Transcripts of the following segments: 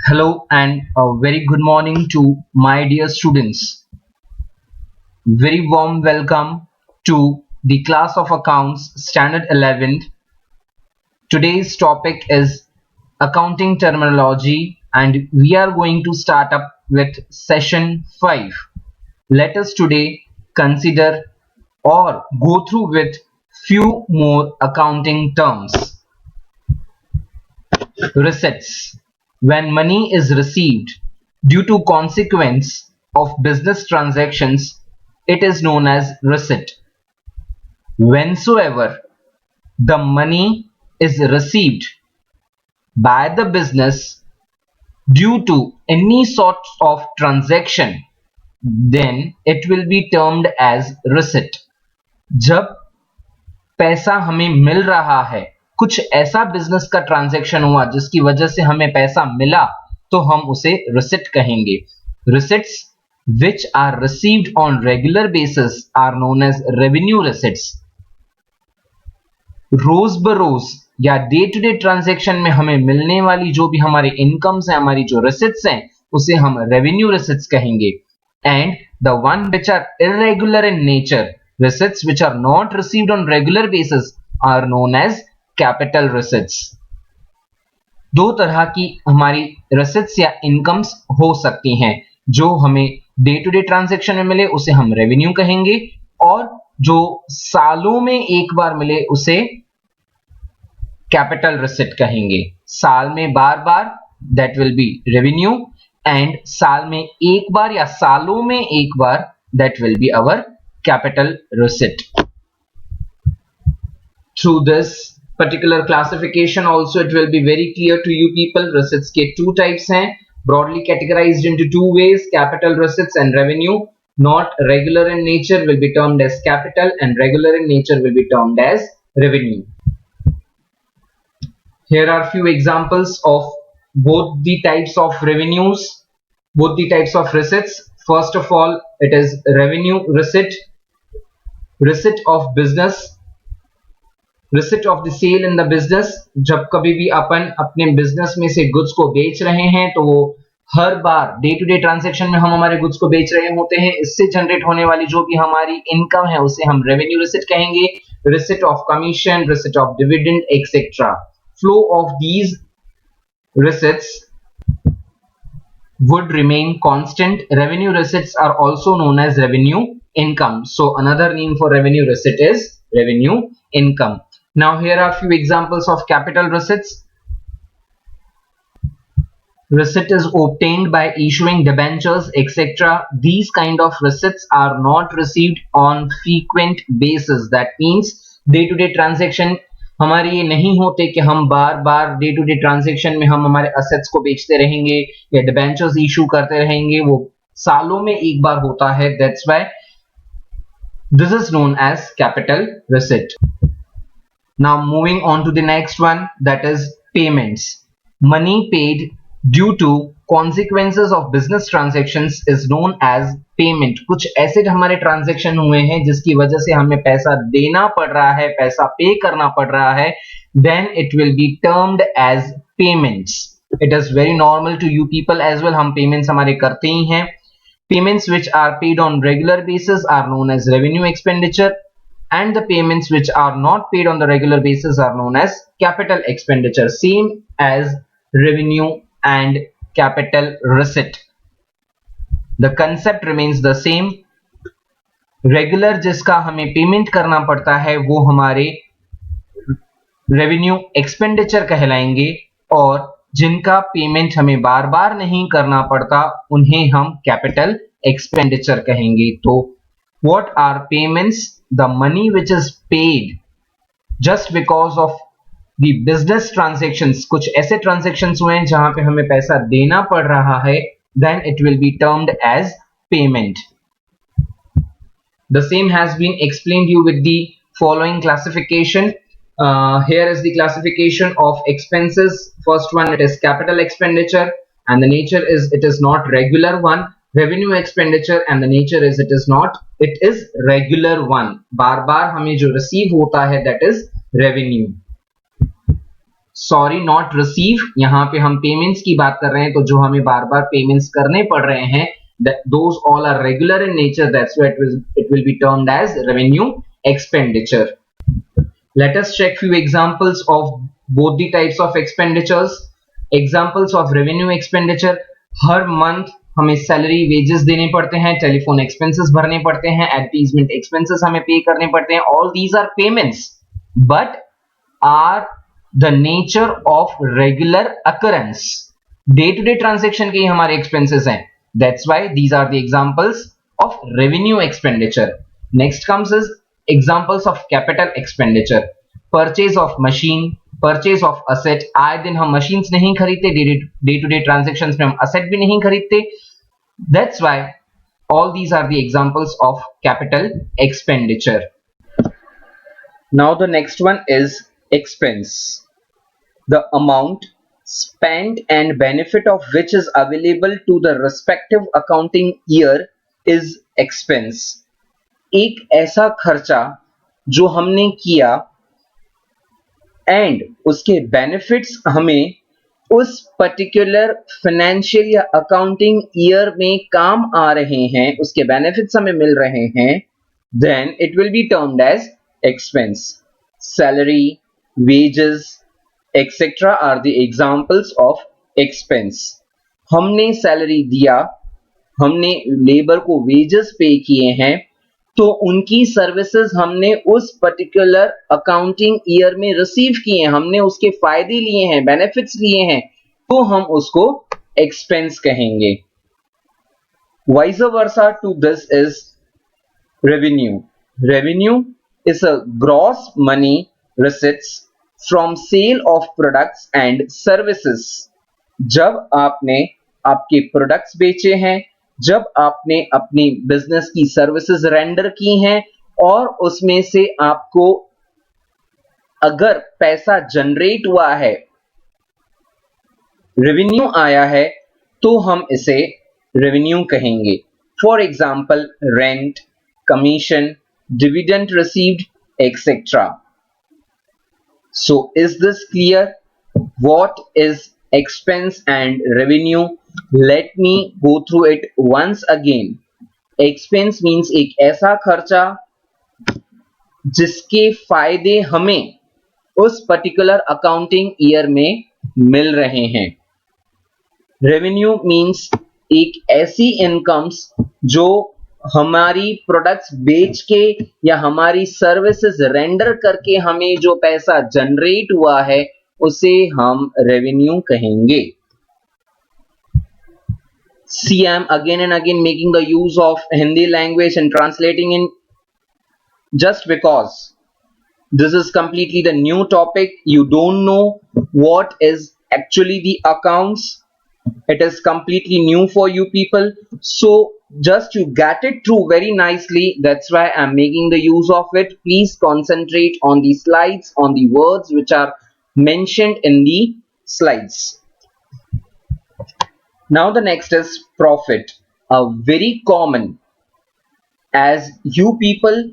Hello and a very good morning to my dear students. Very warm welcome to the class of accounts standard 11th. Today's topic is accounting terminology and we are going to start up with session 5. Let us today consider or go through with few more accounting terms. Receipts. When money is received due to consequence of business transactions, it is known as receipt. Whensoever the money is received by the business due to any sort of transaction, then it will be termed as receipt. जब पैसा हमें मिल रहा है, कुछ ऐसा business का transaction हुआ जिसकी वजह से हमें पैसा मिला, तो हम उसे रिसिट कहेंगे. Receipts which are received on regular basis are known as revenue receipts. रोज बरोज या डे टू डे ट्रांजैक्शन में हमें मिलने वाली जो भी हमारे इनकम्स हैं, हमारी जो रिसिट्स हैं, उसे हम रेवेन्यू रिसिट्स कहेंगे. And the one which are irregular in nature, receipts which are not received on regular basis are known as capital receipts. दो तरह की हमारी receipts या incomes हो सकती हैं. जो हमें डे टू डे ट्रांजैक्शन में मिले उसे हम रेवेन्यू कहेंगे, और जो सालों में एक बार मिले उसे कैपिटल रिसिट कहेंगे. साल में बार बार that will be revenue, and साल में एक बार या सालों में एक बार that will be our capital receipt. Through this particular classification also it will be very clear to you people. Receipts के two types हैं, broadly categorized into two ways: capital receipts and revenue. Not regular in nature will be termed as capital, and regular in nature will be termed as revenue. Here are few examples of both the types of revenues, both the types of receipts. First of all, it is revenue receipt. Receipt of business, receipt of the sale in the business. जब कभी भी अपन अपने business में से goods को बेच रहे हैं, तो वो हर बार डे टू डे ट्रांजैक्शन में हम हमारे गुड्स को बेच रहे होते हैं, इससे जनरेट होने वाली जो भी हमारी इनकम है उसे हम रेवेन्यू रिसीट कहेंगे. Receipt of commission, receipt of dividend etcetera. Flow of these receipts would remain constant. Revenue receipts are also known as revenue income. So another name for revenue receipt is revenue income. Now here are few examples of capital receipts. Receipt is obtained by issuing debentures, etc. These kind of receipts are not received on frequent basis. That means day to day transaction हमारे ये नहीं होते कि हम बार बार day to day transaction में हम हमारे assets को बेचते रहेंगे या डिबेंचर्स इशू करते रहेंगे. वो सालों में एक बार होता है. That's why this is known as capital receipt. Now moving on to the next one, that is payments. Money paid due to consequences of business transactions is known as payment. कुछ ऐसे हमारे ट्रांजैक्शन हुए हैं जिसकी वजह से हमें पैसा देना पड़ रहा है, पैसा पे करना पड़ रहा है, then it will be termed as payments. It is very normal to you people as well. हम payments हमारे करते ही हैं. Payments which are paid on regular basis are known as revenue expenditure, and the payments which are not paid on the regular basis are known as capital expenditure. Same as revenue and capital receipt. The concept remains the same. Regular जिसका हमें payment करना पड़ता है वो हमारे revenue expenditure कहलाएंगे, और जिनका पेमेंट हमें बार बार नहीं करना पड़ता उन्हें हम कैपिटल एक्सपेंडिचर कहेंगे. तो what are payments? The money which is paid just because of the business transactions. कुछ ऐसे transactions हुए हैं जहां पे हमें पैसा देना पड़ रहा है, then it will be termed as payment. The same has been explained you with the following classification. Here is the classification of expenses. First one, it is capital expenditure, and the nature is it is not regular one. Revenue expenditure, and the nature is it is regular one. बार बार हमें जो receive होता है that is revenue. Sorry not receive, यहाँ पे हम payments की बात कर रहे हैं, तो जो हमें बार बार पेमेंट्स करने पड़ रहे हैं, those all are regular in nature, that's why it will be termed as revenue expenditure. Let us check few examples of both the types of expenditures. Examples of revenue expenditure: her month हमें salary wages देने पड़ते हैं, telephone expenses भरने पड़ते हैं, advertisement expenses हमें पे करने पड़ते हैं. All these are payments but are the nature of regular occurrence. Day to day transaction के ही हमारे एक्सपेंसेस हैं. That's why these are the examples of revenue expenditure. Next comes is examples of capital expenditure. Purchase of machine, purchase of asset. आए दिन हम machines नहीं खरीदते, day to day transactions में हम असेट भी नहीं खरीदते. That's why all these are the examples of capital expenditure. Now the next one is expense. The amount spent and benefit of which is available to the respective accounting year is expense. एक ऐसा खर्चा जो हमने किया and उसके benefits हमें उस particular financial या अकाउंटिंग ईयर में काम आ रहे हैं, उसके बेनिफिट्स हमें मिल रहे हैं, then it will be termed as expense. Salary, wages etcetera are the examples of expense. हमने सैलरी दिया, हमने लेबर को वेजेस पे किए हैं, तो उनकी सर्विसेज हमने उस पर्टिकुलर अकाउंटिंग ईयर में रिसीव किए हैं, हमने उसके फायदे लिए हैं, बेनिफिट्स लिए हैं, तो हम उसको एक्सपेंस कहेंगे. Vice versa to this is revenue. Revenue is a gross money receipts from sale of products and services. जब आपने आपके प्रोडक्ट्स बेचे हैं, जब आपने अपनी बिजनेस की सर्विसेज रेंडर की हैं और उसमें से आपको अगर पैसा जनरेट हुआ है, रेवेन्यू आया है, तो हम इसे रेवेन्यू कहेंगे. For example rent, commission, dividend received etcetera. So is this clear? What is expense and revenue? Let me go through it once again. Expense means एक ऐसा खर्चा जिसके फायदे हमें उस पर्टिकुलर अकाउंटिंग ईयर में मिल रहे हैं. रेवेन्यू मीन्स एक ऐसी इनकम्स जो हमारी प्रोडक्ट्स बेच के या हमारी सर्विसेज रेंडर करके हमें जो पैसा जनरेट हुआ है, उसे हम रेवेन्यू कहेंगे. See, I am again and again making the use of Hindi language and translating in just because this is completely the new topic. You don't know what is actually the accounts. It is completely new for you people. So just you get it through very nicely. That's why I am making the use of it. Please concentrate on the slides, on the words which are mentioned in the slides. Now the next is profit. A very common, as you people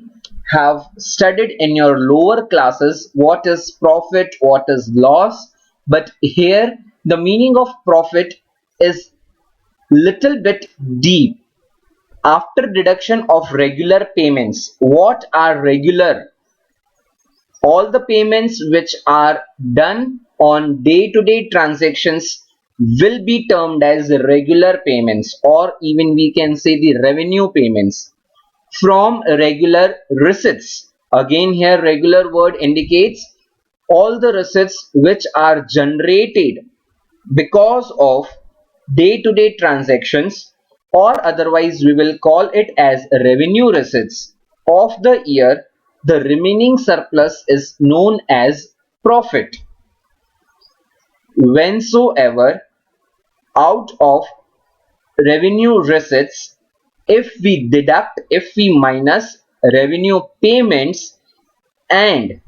have studied in your lower classes, what is profit, what is loss, but here the meaning of profit is little bit deep. After deduction of regular payments, what are regular? All the payments which are done on day-to-day transactions will be termed as regular payments, or even we can say the revenue payments from regular receipts. Again here regular word indicates all the receipts which are generated because of day-to-day transactions, or otherwise we will call it as revenue receipts of the year. The remaining surplus is known as profit. Whensoever out of revenue receipts, if we deduct, if we minus revenue payments, and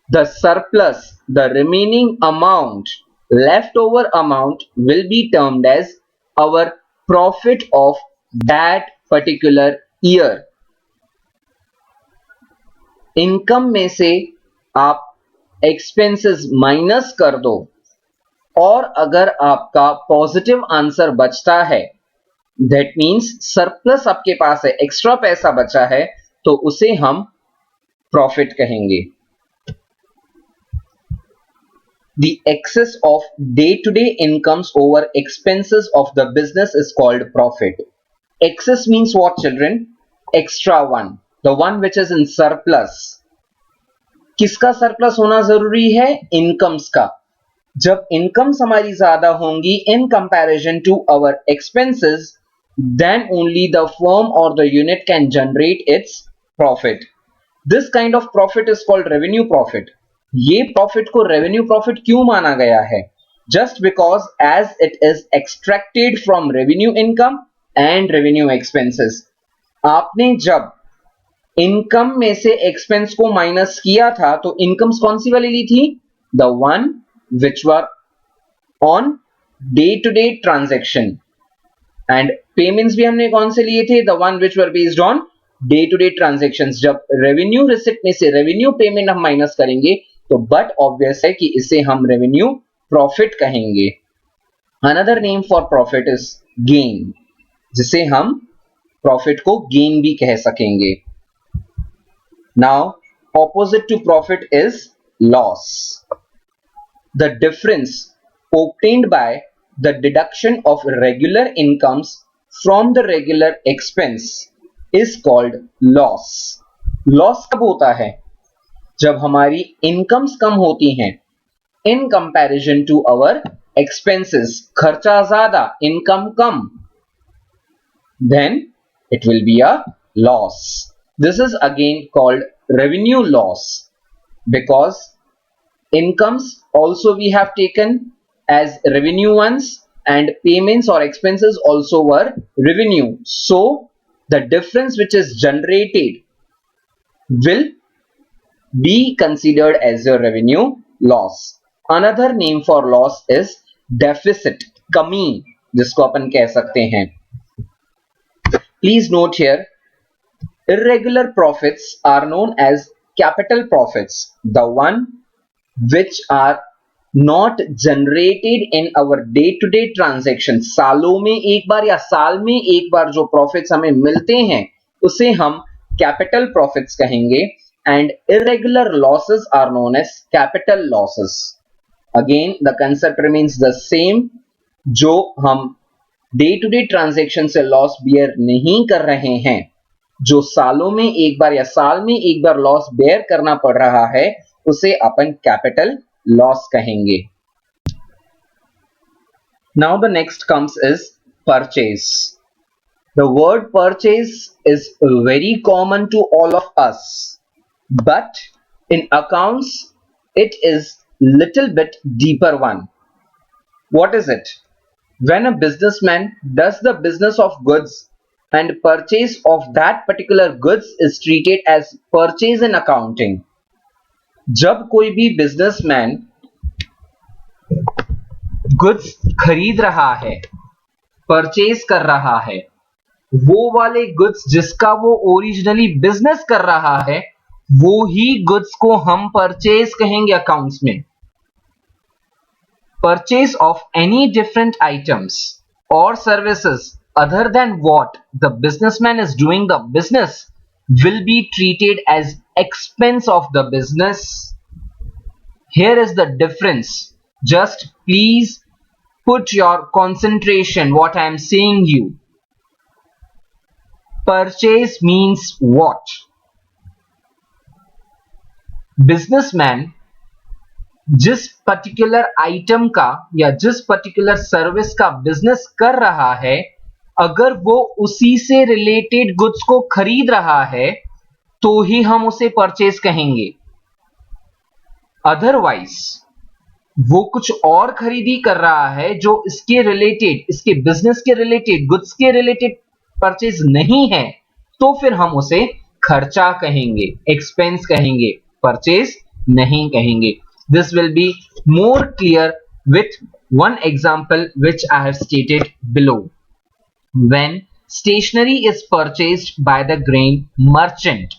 the surplus, the remaining amount, leftover amount will be termed as our profit of that particular year. Income में से आप expenses minus कर दो और अगर आपका positive answer बचता है, दैट मीन्स सरप्लस आपके पास है, एक्स्ट्रा पैसा बचा है, तो उसे हम प्रॉफिट कहेंगे। The excess of day-to-day incomes over expenses of the business is called profit. Excess means what, children? Extra one, the one which is in surplus. किसका सरप्लस होना जरूरी है? इनकम्स का। जब इनकम्स हमारी ज्यादा होंगी in comparison to our expenses, then only the firm or the unit can generate its profit. This kind of profit is called revenue profit. ये प्रॉफिट को रेवेन्यू प्रॉफिट क्यों माना गया है? Just because as it is extracted from revenue income and revenue expenses. आपने जब income में से एक्सपेंस को माइनस किया था तो इनकम्स कौन सी वाली ली थी? The one which were on day to day transaction, and payments भी हमने कौन से लिए थे? The one which were based on day to day transactions. जब रेवेन्यू रिसिप्ट में से रेवेन्यू पेमेंट हम माइनस करेंगे तो बट ऑब्वियस है कि इसे हम रेवेन्यू प्रॉफिट कहेंगे। Another name for profit is gain, जिसे हम प्रॉफिट को गेन भी कह सकेंगे। Now opposite to profit is loss. The difference obtained by the deduction of regular incomes from the regular expense is called loss. Loss कब होता है? जब हमारी इनकम्स कम होती हैं in comparison to our expenses. खर्चा ज्यादा, इनकम कम, then it will be a loss. This is again called revenue loss, because incomes also we have taken as revenue ones and payments or expenses also were revenue. So the difference which is generated will be considered as a revenue loss. Another name for loss is deficit, कमी जिसको अपन कह सकते हैं। Please note here, irregular profits are known as capital profits, the one which are not generated in our day to day transactions. सालों में एक बार या साल में एक बार जो प्रॉफिट्स हमें मिलते हैं उसे हम कैपिटल प्रॉफिट्स कहेंगे, and irregular losses are known as capital losses. Again the concept remains the same. जो हम डे टू डे ट्रांजेक्शन से लॉस बियर नहीं कर रहे हैं, जो सालों में एक बार या साल में एक बार लॉस बेयर करना पड़ रहा है, उसे अपन कैपिटल लॉस कहेंगे। Now the next comes is purchase. The word purchase is very common to all of us, but in accounts it is little bit deeper one. What is it? When a businessman does the business of goods and purchase of that particular goods is treated as purchase in accounting. जब कोई भी businessman goods खरीद रहा है, purchase कर रहा है, वो वाले गुड्स जिसका वो ओरिजिनली बिजनेस कर रहा है वो ही गुड्स को हम परचेज कहेंगे अकाउंट्स में। Purchase of any different items or services other than what the businessman is doing the business will be treated as expense of the business. Here is the difference. Just please put your concentration what I am saying you. Purchase means what? Businessman जिस particular item का या जिस particular service का business कर रहा है, अगर वो उसी से रिलेटेड गुड्स को खरीद रहा है तो ही हम उसे परचेज कहेंगे। अदरवाइज वो कुछ और खरीदी कर रहा है जो इसके रिलेटेड, इसके बिजनेस के रिलेटेड, गुड्स के रिलेटेड परचेज नहीं है, तो फिर हम उसे खर्चा कहेंगे, एक्सपेंस कहेंगे, परचेज नहीं कहेंगे। This will be more clear with one example which I have stated below. When stationery is purchased by the grain merchant,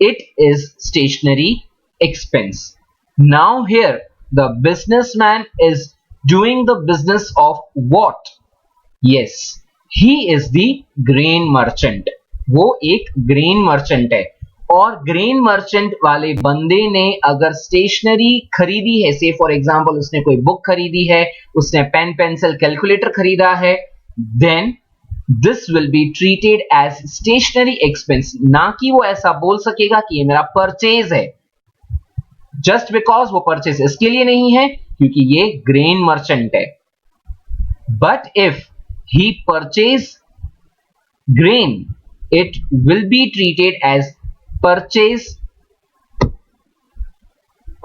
it is stationery expense. Now here the businessman is doing the business of what? Yes, he is the grain merchant. वो एक grain merchant है और grain merchant वाले बंदे ने अगर stationery खरीदी है, से फॉर एग्जांपल उसने कोई बुक खरीदी है, उसने पेन पेंसिल कैलकुलेटर खरीदा है, then this will be treated as stationery expense. ना कि वो ऐसा बोल सकेगा कि ये मेरा परचेज है, जस्ट बिकॉज वो परचेज इसके लिए नहीं है क्योंकि ये ग्रेन मर्चेंट है. But if he purchase grain, it will be treated as purchase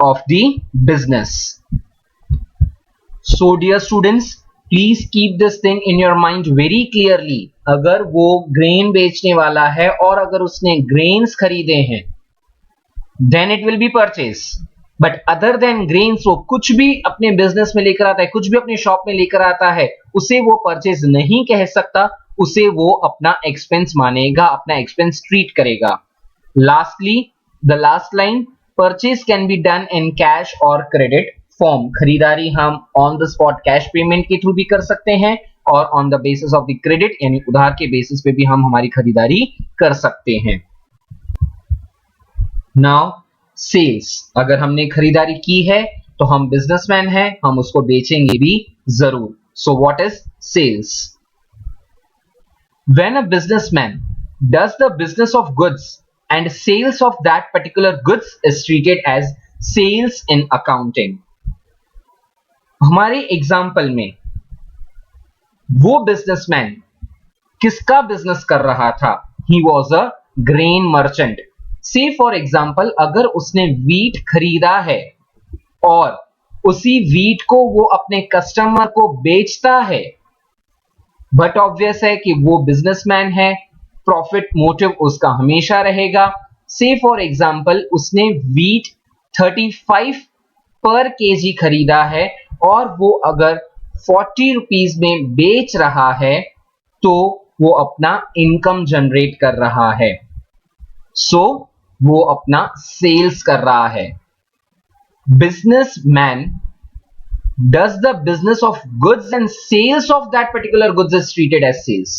of the business. So dear students, please keep this thing in your mind very clearly. अगर वो grain बेचने वाला है और अगर उसने grains खरीदे हैं, then it will be purchase. But other than grains, वो कुछ भी अपने बिजनेस में लेकर आता है, कुछ भी अपने शॉप में लेकर आता है, उसे वो परचेज नहीं कह सकता, उसे वो अपना एक्सपेंस मानेगा, अपना एक्सपेंस ट्रीट करेगा. Lastly the last line, purchase can be done in cash और क्रेडिट फॉर्म. खरीदारी हम on the spot cash payment के थ्रू भी कर सकते हैं और on the basis of the credit यानी उधार के बेसिस पे भी हम हमारी खरीदारी कर सकते हैं. नाउ सेल्स, अगर हमने खरीदारी की है तो हम बिजनेसमैन हैं, हम उसको बेचेंगे भी जरूर. So what is sales? When a businessman does the business of goods and sales of that particular goods is treated as sales in accounting. हमारे एग्जाम्पल में वो बिजनेसमैन किसका बिजनेस कर रहा था? He was a grain merchant. Say for example, अगर उसने wheat खरीदा है और उसी वीट को वो अपने कस्टमर को बेचता है, बट ऑब्वियस है कि वो बिजनेसमैन है, प्रॉफिट मोटिव उसका हमेशा रहेगा. से फॉर एग्जांपल उसने वीट 35 पर केजी खरीदा है और वो अगर 40 रुपीज में बेच रहा है तो वो अपना इनकम जनरेट कर रहा है. सो वो अपना सेल्स कर रहा है. Businessman does the business of goods and sales of that particular goods is treated as sales.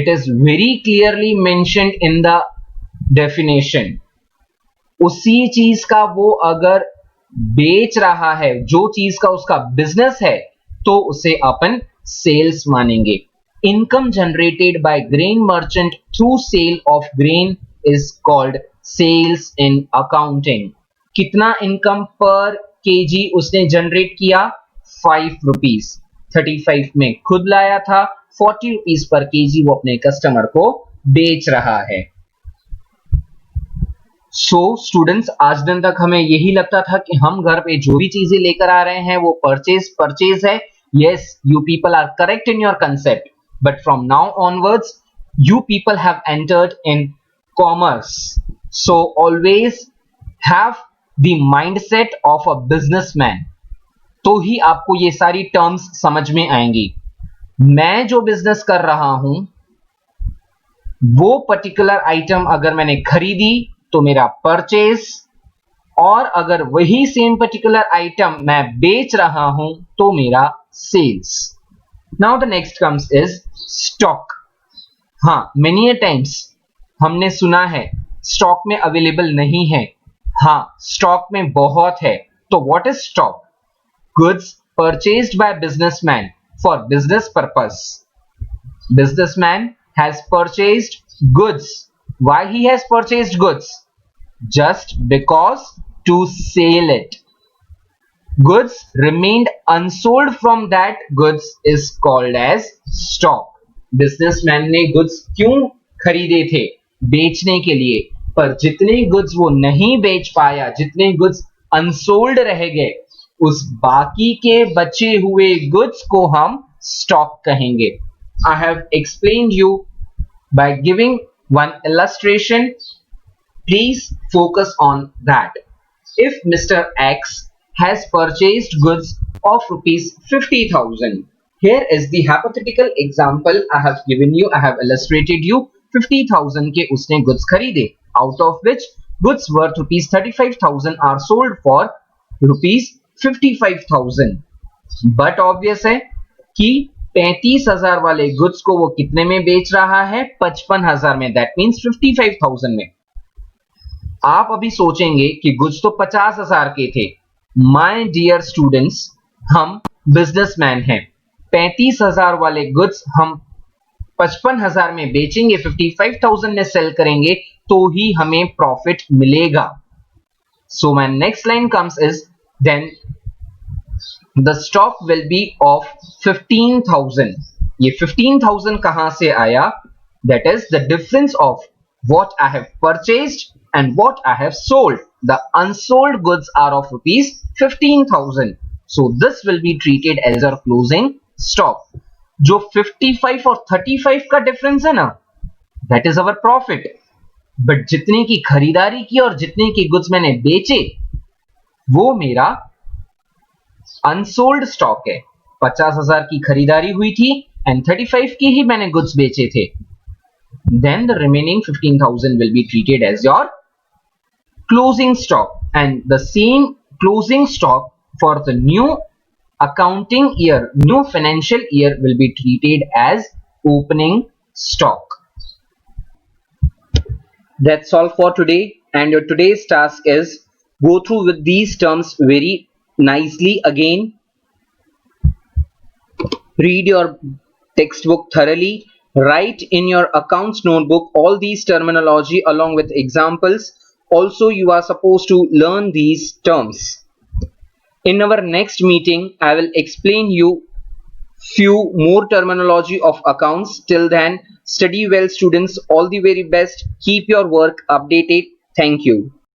It is very clearly mentioned in the definition. उसी चीज का वो अगर बेच रहा है, जो चीज का उसका बिजनेस है, तो उसे अपन सेल्स मानेंगे. Income generated by grain merchant through sale of grain is called sales in accounting. कितना इनकम पर केजी उसने जनरेट किया? 5 रुपीज. 35 में खुद लाया था, 40 रुपीज पर केजी वो अपने कस्टमर को बेच रहा है. सो स्टूडेंट्स, आज दिन तक हमें यही लगता था कि हम घर पे जो भी चीजें लेकर आ रहे हैं वो परचेज है. Yes, you people are correct in your concept, but from now onwards you people have entered in commerce. So always have the mindset of a businessman, तो ही आपको ये सारी टर्म्स समझ में आएंगी. मैं जो बिजनेस कर रहा हूं वो पर्टिकुलर आइटम अगर मैंने खरीदी तो मेरा परचेज, और अगर वही सेम पर्टिकुलर आइटम मैं बेच रहा हूं तो मेरा sales. Now the next comes is stock. हाँ, मेनी अ टाइम्स हमने सुना है स्टॉक में अवेलेबल नहीं है. हाँ, स्टॉक में बहुत है. तो what is stock? Goods purchased bye businessman for business purpose. Businessman has purchased goods. Why he has purchased goods? Just because to sell it. Goods remained unsold from that goods is called as stock. Businessman ने goods क्यों खरीदे थे? बेचने के लिए. पर जितने goods वो नहीं बेच पाया, जितने गुड्स अनसोल्ड रह गए, उस बाकी के बचे हुए गुड्स को हम स्टॉक कहेंगे. I have explained you by giving one illustration. Please focus on that. If Mr. X has purchased goods of rupees 50,000, here is the hypothetical example I have given you. I have illustrated you. 50,000 के उसने goods खरीदे, out of which goods worth rupees 35,000 are sold for rupees 55,000. But obvious है कि 35,000 वाले goods को वो कितने में बेच रहा है? 55,000 में, दैट मीन्स 55,000 में। आप अभी सोचेंगे कि गुड्स तो 50,000 के थे। माय डियर स्टूडेंट्स, हम बिजनेसमैन हैं, 35,000 वाले गुड्स हम 55,000 में बेचेंगे, 55,000 में सेल करेंगे तो ही हमें प्रॉफिट मिलेगा। So my next line comes is then the stock will be of 15,000। ये 15,000 कहां से आया? That is the difference of what I have purchased and what I have sold. The unsold goods are of rupees 15,000. So this will be treated as our closing stock. जो 55 और 35 का difference है ना, that is our profit. But जितने की खरीदारी की और जितने की गुड्स मैंने बेचे वो मेरा अनसोल्ड स्टॉक है। 50,000 की खरीदारी हुई थी एंड 35 की ही मैंने गुड्स बेचे थे। Then the remaining 15,000 will be treated as your closing stock, and the same closing stock for the new accounting year, new financial year, will be treated as opening stock. That's all for today, and your today's task is go through with these terms very nicely again. Read your textbook thoroughly. Write in your accounts notebook all these terminology along with examples. Also, you are supposed to learn these terms. In our next meeting, I will explain you few more terminology of accounts. Till then, study well, students. All the very best. Keep your work updated. Thank you.